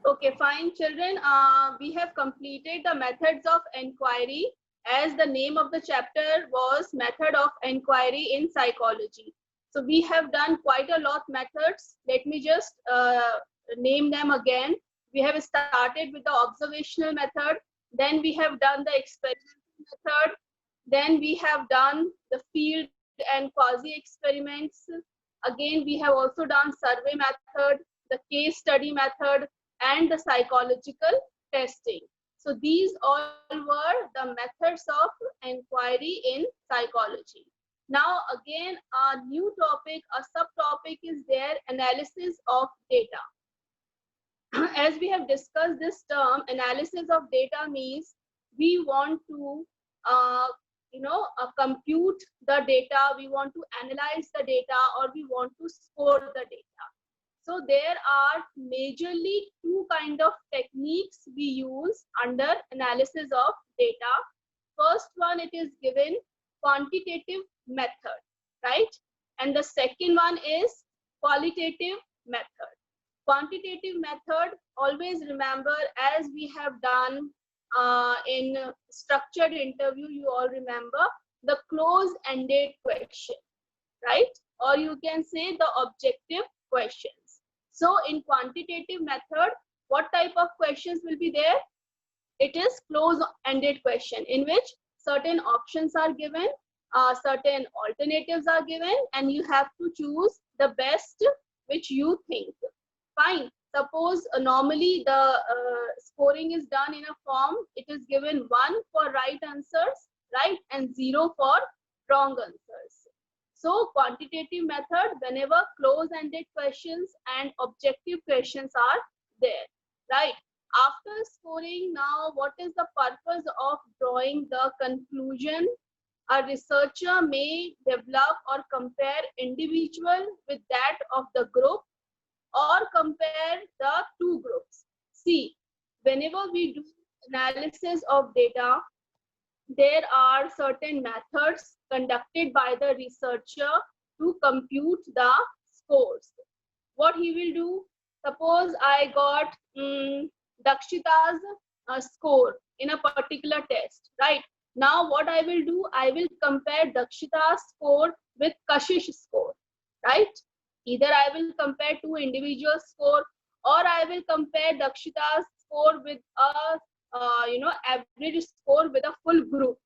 Okay, fine, children. We have completed the methods of inquiry, as the name of the chapter was method of inquiry in psychology. So we have done quite a lot methods. Let me just name them again. We have started with the observational method. Then we have done the experimental method. Then we have done the field and quasi experiments. Again, we have also done survey method, the case study method, and the psychological testing. So these all were the methods of inquiry in psychology. Now again, a new topic, a subtopic is there, analysis of data. As we have discussed this term, analysis of data means we want to compute the data, we want to analyze the data, or we want to score the data. So there are majorly two kind of techniques we use under analysis of data. First one, it is given quantitative method, right? And the second one is qualitative method. Quantitative method, always remember, as we have done in structured interview, you all remember the close-ended question, right? Or you can say the objective questions. So in quantitative method, what type of questions will be there? It is close-ended question in which certain options are given, certain alternatives are given, and you have to choose the best which you think. Fine. Suppose normally the scoring is done in a form, it is given 1 for right answers, right, and 0 for wrong answers. So quantitative method, whenever close-ended questions and objective questions are there, right? After scoring, now what is the purpose of drawing the conclusion? A researcher may develop or compare individual with that of the group, or compare the two groups. See, whenever we do analysis of data, there are certain methods conducted by the researcher to compute the scores. What he will do, suppose I got Dakshita's score in a particular test, right? Now what I will do, I will compare Dakshita's score with Kashish's score, right? Either I will compare two individual score, or I will compare Dakshita's score with a average score with a full group.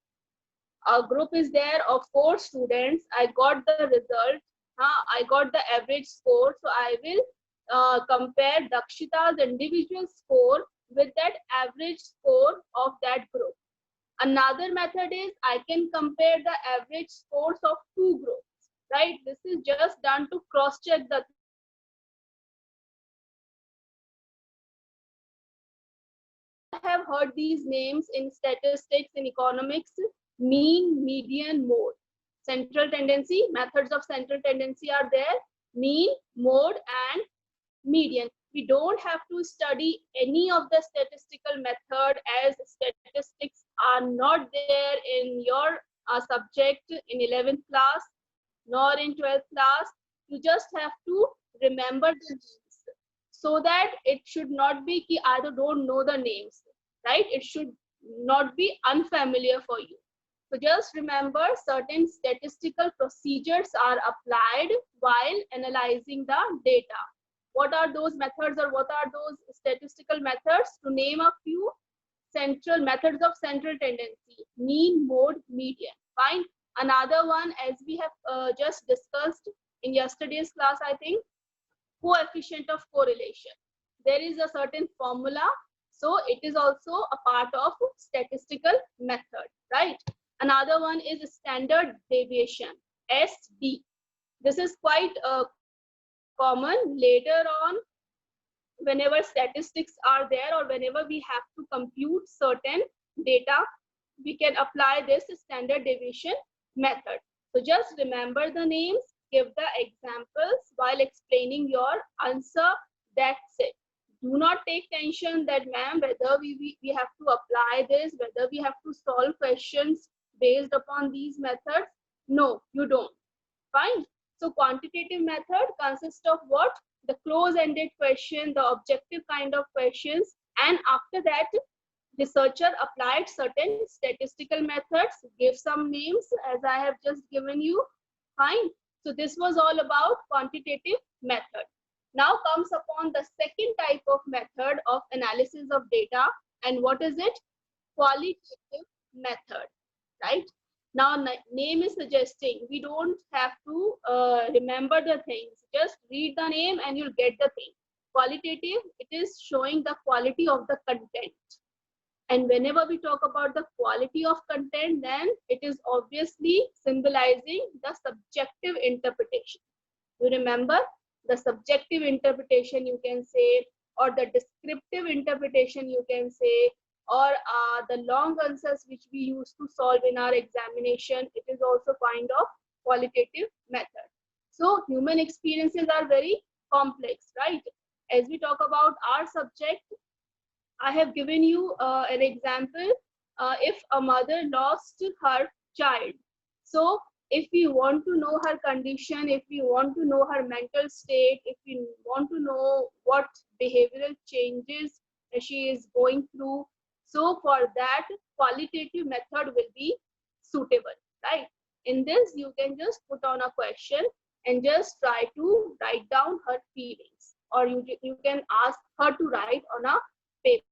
A group is there of 4 students. I got the result. I got the average score. So I will compare Dakshita's individual score with that average score of that group. Another method is I can compare the average scores of 2 groups, right? This is just done to cross-check the things. You all have heard these names in statistics, in economics: mean, median, mode. Central tendency, methods of central tendency are there: mean, mode, and median. We don't have to study any of the statistical method, as statistics are not there in your subject in 11th class nor in 12th class. You just have to remember the names, so that it should not be ki I don't know the names, right? It should not be unfamiliar for you. So just remember, certain statistical procedures are applied while analyzing the data. What are those methods, or what are those statistical methods? To name a few: central methods of central tendency, mean, mode, median. Fine. Another one, as we have just discussed in yesterday's class, I think, coefficient of correlation. There is a certain formula, so it is also a part of statistical method, right? Another one is standard deviation, SD. This is quite common later on. Whenever statistics are there, or whenever we have to compute certain data, we can apply this standard deviation method. So just remember the names, give the examples while explaining your answer. That's it. Do not take tension that, ma'am, whether we have to apply this, whether we have to solve questions based upon these methods. No, you don't. Fine. So quantitative method consists of what? the close-ended question, the objective kind of questions, and after that, researcher applied certain statistical methods, gave some names as I have just given you. Fine. So this was all about quantitative method. Now comes upon the second type of method of analysis of data. And what is it? Qualitative method, right? Now, name is suggesting we don't have to remember the things. Just read the name and you'll get the thing. Qualitative, it is showing the quality of the content. And whenever we talk about the quality of content, then it is obviously symbolizing the subjective interpretation. You remember the subjective interpretation, you can say, or the descriptive interpretation, you can say, or the long answers which we use to solve in our examination. It is also kind of qualitative method. So human experiences are very complex, right? As we talk about our subject, I have given you an example. If a mother lost her child, so if we want to know her condition, if we want to know her mental state, if we want to know what behavioral changes she is going through, so for that, qualitative method will be suitable, right? In this, you can just put on a question and just try to write down her feelings, or you can ask her to write on a paper.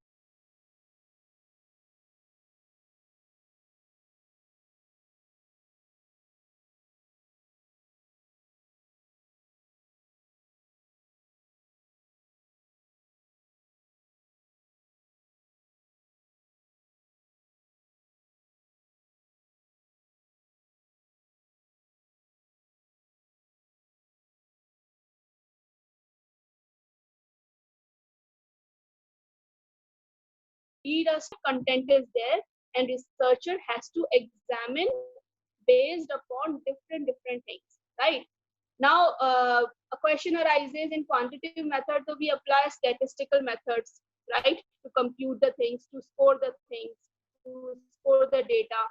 Read a content is there, and researcher has to examine based upon different things, right? Now a question arises in quantitative method, so we apply statistical methods, right, to compute the things, to score the things, to score the data.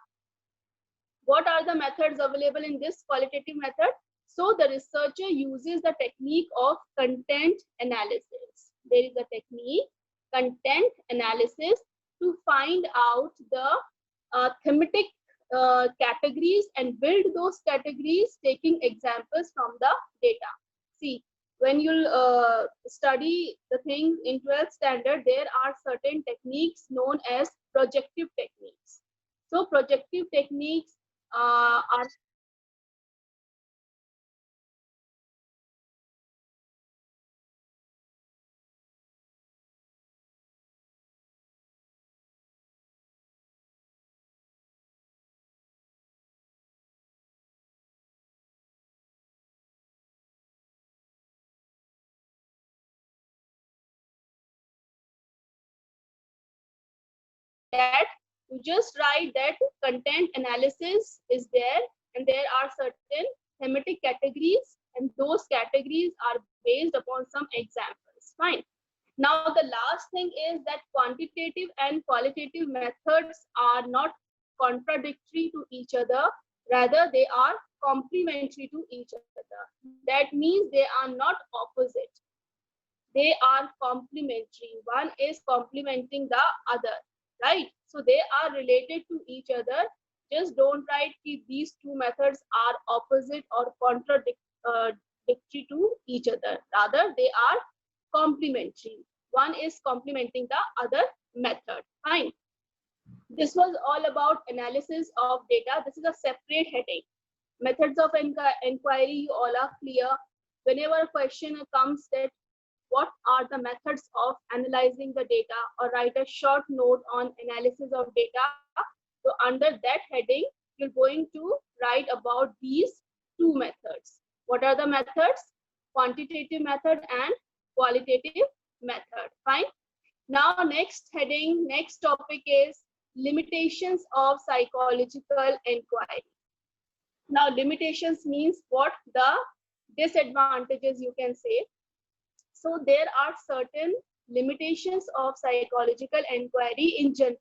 What are the methods available in this qualitative method? So the researcher uses the technique of content analysis. There is a technique, content analysis, to find out the thematic categories and build those categories taking examples from the data. See, when you study the things in 12th standard, there are certain techniques known as projective techniques. So projective techniques are that you just write that content analysis is there, and there are certain thematic categories, and those categories are based upon some examples. Fine. Now the last thing is that quantitative and qualitative methods are not contradictory to each other, rather they are complementary to each other. That means they are not opposite, they are complementary. One is complementing the other, right? So they are related to each other. Just don't write these two methods are opposite or contradictory to each other. Rather, they are complementary. One is complementing the other method. Fine. This was all about analysis of data. This is a separate heading. Methods of inquiry, you all are clear. Whenever a question comes that what are the methods of analyzing the data, or write a short note on analysis of data. So under that heading, you're going to write about these two methods. What are the methods? Quantitative method and qualitative method. Fine. Now next heading, next topic is limitations of psychological inquiry. Now limitations means what? The disadvantages, you can say. So there are certain limitations of psychological inquiry in general.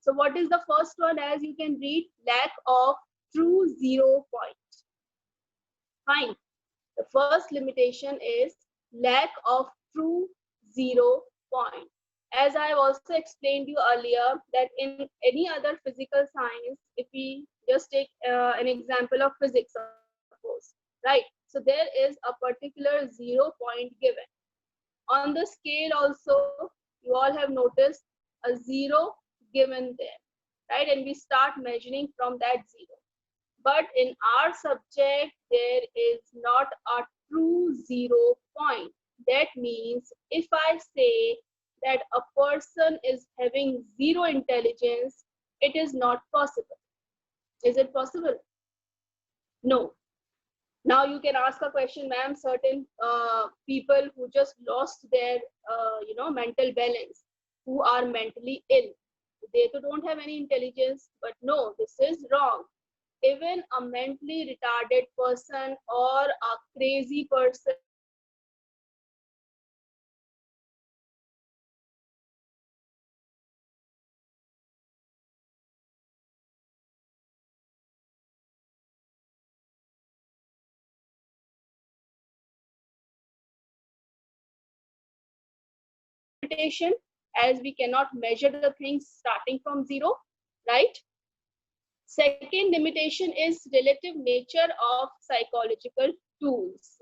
So what is the first one? As you can read, lack of true zero point. Fine. The first limitation is lack of true zero point. As I have also explained you earlier that in any other physical science, if we just take an example of physics, suppose, right? So there is a particular 0 point given. On the scale also, you all have noticed a zero given there, right? And we start measuring from that zero. But in our subject, there is not a true 0 point. That means if I say that a person is having zero intelligence, it is not possible. Is it possible? No. Now you can ask a question, ma'am. Certain people who just lost their, mental balance, who are mentally ill, they too don't have any intelligence. But no, this is wrong. Even a mentally retarded person or a crazy person who just lost their intelligence, they can also have zero intelligence. Limitation, as we cannot measure the things starting from zero, right? Second limitation is relative nature of psychological tools.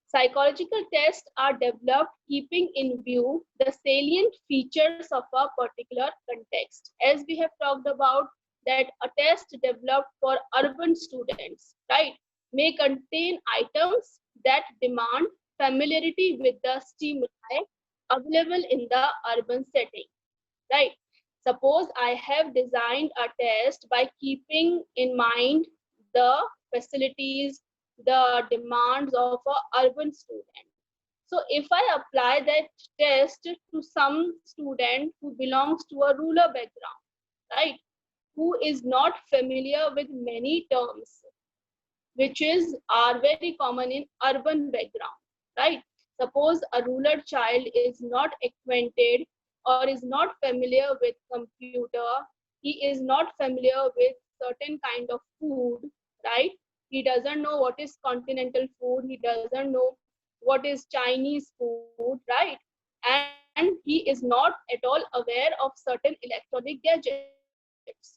Psychological tests are developed keeping in view the salient features of a particular context. As we have talked about, that a test developed for urban students, right, may contain items that demand familiarity with the stimuli available in the urban setting, right? Suppose I have designed a test by keeping in mind the facilities, the demands of an urban student. So if I apply that test to some student who belongs to a rural background, right, who is not familiar with many terms, which is are very common in urban background, right? Suppose a rural child is not acquainted or is not familiar with computer, he is not familiar with certain kind of food, right? He doesn't know what is continental food, he doesn't know what is Chinese food, right? And he is not at all aware of certain electronic gadgets.